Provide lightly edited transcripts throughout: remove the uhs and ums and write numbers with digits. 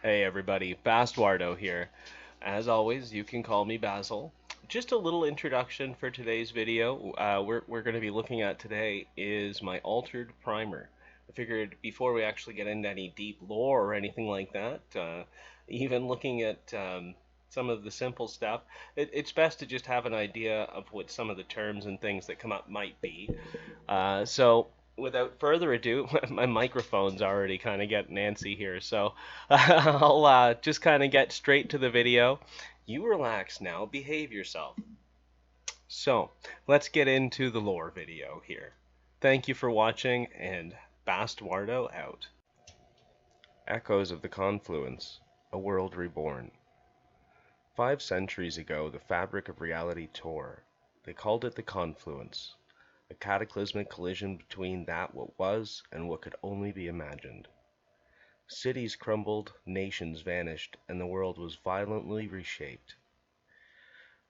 Hey everybody, Bastwardo here. As always, you can call me Basil. Just a little introduction for today's video. We're going to be looking at today is my altered primer. I figured before we actually get into any deep lore or anything like that, even looking at some of the simple stuff, it's best to just have an idea of what some of the terms and things that come up might be. So without further ado, my microphone's already kind of getting antsy here, so I'll just kind of get straight to the video. You relax now, behave yourself. So let's get into the lore video here. Thank you for watching, and Bastwardo out. Echoes of the Confluence, a world reborn. 5 centuries ago, the fabric of reality tore. They called it the Confluence, a cataclysmic collision between that what was and what could only be imagined. Cities crumbled, nations vanished, and the world was violently reshaped.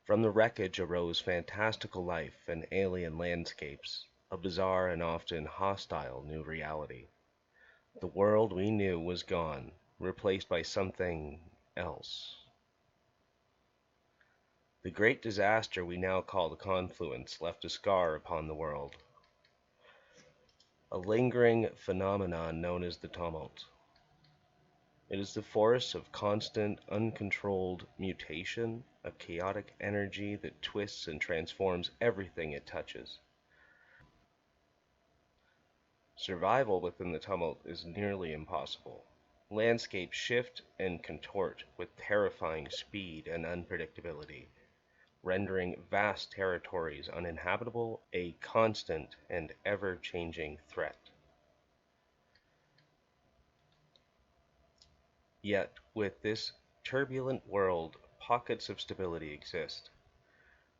From the wreckage arose fantastical life and alien landscapes, a bizarre and often hostile new reality. The world we knew was gone, replaced by something else. The great disaster we now call the Confluence left a scar upon the world, a lingering phenomenon known as the tumult. It is the force of constant, uncontrolled mutation, a chaotic energy that twists and transforms everything it touches. Survival within the tumult is nearly impossible. Landscapes shift and contort with terrifying speed and unpredictability, rendering vast territories uninhabitable, a constant and ever-changing threat. Yet, with this turbulent world, pockets of stability exist.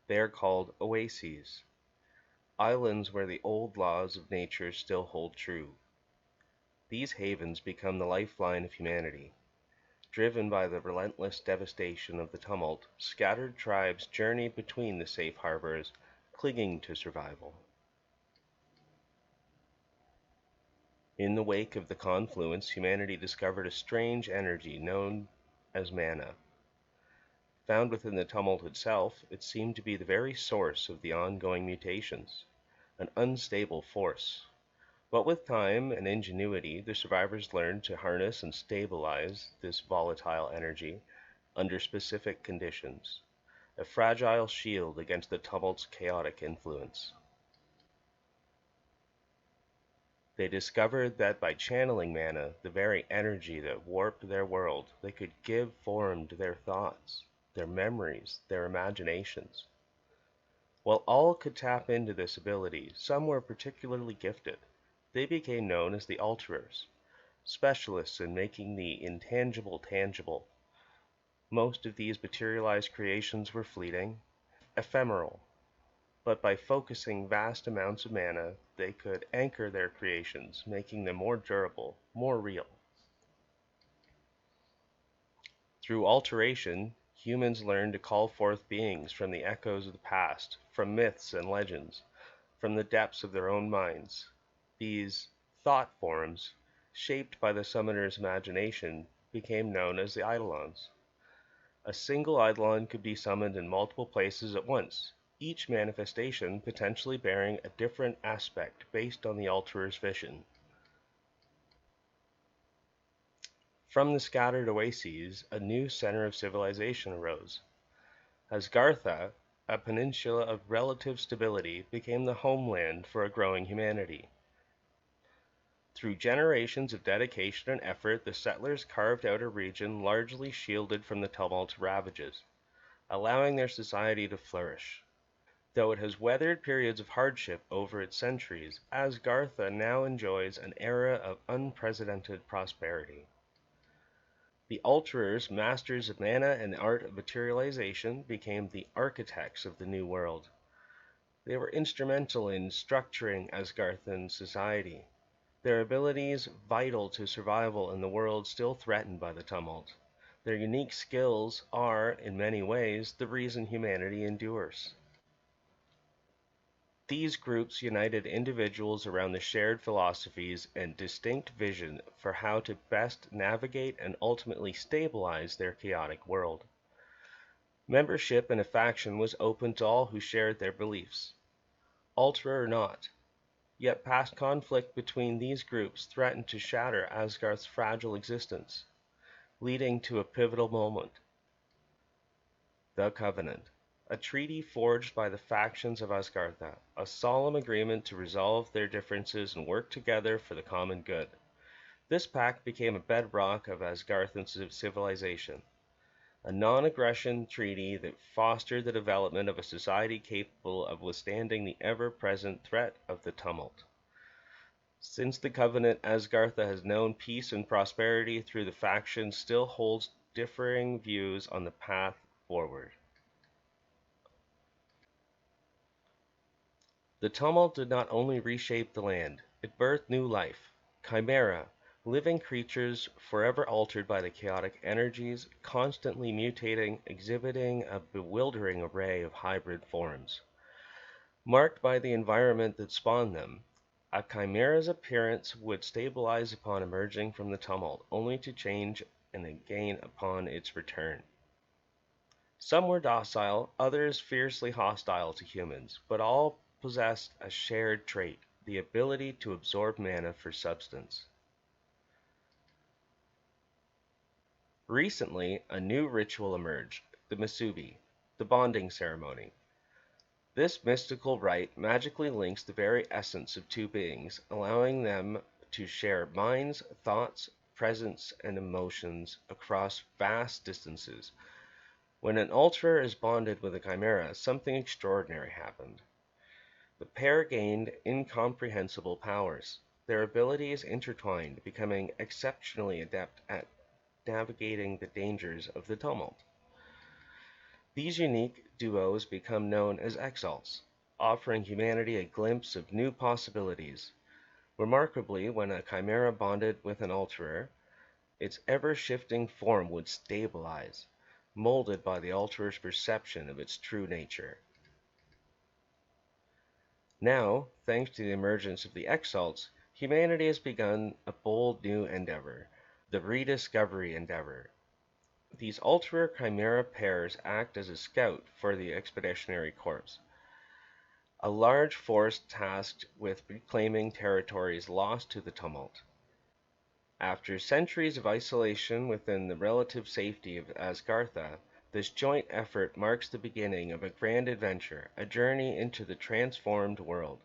They are called oases, islands where the old laws of nature still hold true. These havens become the lifeline of humanity. Driven by the relentless devastation of the tumult, scattered tribes journeyed between the safe harbors, clinging to survival. In the wake of the confluence, humanity discovered a strange energy known as mana. Found within the tumult itself, it seemed to be the very source of the ongoing mutations, an unstable force. But with time and ingenuity, the survivors learned to harness and stabilize this volatile energy under specific conditions, a fragile shield against the tumult's chaotic influence. They discovered that by channeling mana, the very energy that warped their world, they could give form to their thoughts, their memories, their imaginations. While all could tap into this ability, some were particularly gifted. They became known as the Alterers, specialists in making the intangible tangible. Most of these materialized creations were fleeting, ephemeral, but by focusing vast amounts of mana, they could anchor their creations, making them more durable, more real. Through alteration, humans learned to call forth beings from the echoes of the past, from myths and legends, from the depths of their own minds. These thought forms, shaped by the summoner's imagination, became known as the Eidolons. A single Eidolon could be summoned in multiple places at once, each manifestation potentially bearing a different aspect based on the Alterer's vision. From the scattered oases, a new center of civilization arose. Asgartha, a peninsula of relative stability, became the homeland for a growing humanity. Through generations of dedication and effort, the settlers carved out a region largely shielded from the tumult's ravages, allowing their society to flourish. Though it has weathered periods of hardship over its centuries, Asgartha now enjoys an era of unprecedented prosperity. The Alterers, masters of mana and the art of materialization, became the architects of the new world. They were instrumental in structuring Asgarthan society, their abilities vital to survival in the world still threatened by the tumult. Their unique skills are, in many ways, the reason humanity endures. These groups united individuals around the shared philosophies and distinct vision for how to best navigate and ultimately stabilize their chaotic world. Membership in a faction was open to all who shared their beliefs, ultra or not. Yet past conflict between these groups threatened to shatter Asgarth's fragile existence, leading to a pivotal moment: the Covenant, a treaty forged by the factions of Asgartha, a solemn agreement to resolve their differences and work together for the common good. This pact became a bedrock of Asgarthan civilization, a non-aggression treaty that fostered the development of a society capable of withstanding the ever-present threat of the tumult. Since the Covenant, Asgartha has known peace and prosperity through the factions still holds differing views on the path forward. The tumult did not only reshape the land, it birthed new life. Chimera, living creatures forever altered by the chaotic energies, constantly mutating, exhibiting a bewildering array of hybrid forms. Marked by the environment that spawned them, a chimera's appearance would stabilize upon emerging from the tumult, only to change and again upon its return. Some were docile, others fiercely hostile to humans, but all possessed a shared trait: the ability to absorb mana for substance. Recently, a new ritual emerged: the Musubi, the bonding ceremony. This mystical rite magically links the very essence of two beings, allowing them to share minds, thoughts, presence, and emotions across vast distances. When an Ultra is bonded with a Chimera, something extraordinary happened. The pair gained incomprehensible powers. Their abilities intertwined, becoming exceptionally adept at navigating the dangers of the tumult. These unique duos become known as Exalts, offering humanity a glimpse of new possibilities. Remarkably, when a Chimera bonded with an Alterer, its ever-shifting form would stabilize, molded by the Alterer's perception of its true nature. Now, thanks to the emergence of the Exalts, humanity has begun a bold new endeavor: the rediscovery endeavor. These Alterer-Chimera pairs act as a scout for the Expeditionary Corps, a large force tasked with reclaiming territories lost to the tumult. After centuries of isolation within the relative safety of Asgartha, this joint effort marks the beginning of a grand adventure, a journey into the transformed world,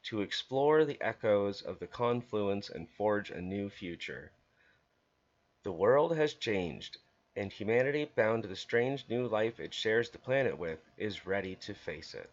to explore the echoes of the confluence and forge a new future. The world has changed, and humanity, bound to the strange new life it shares the planet with, is ready to face it.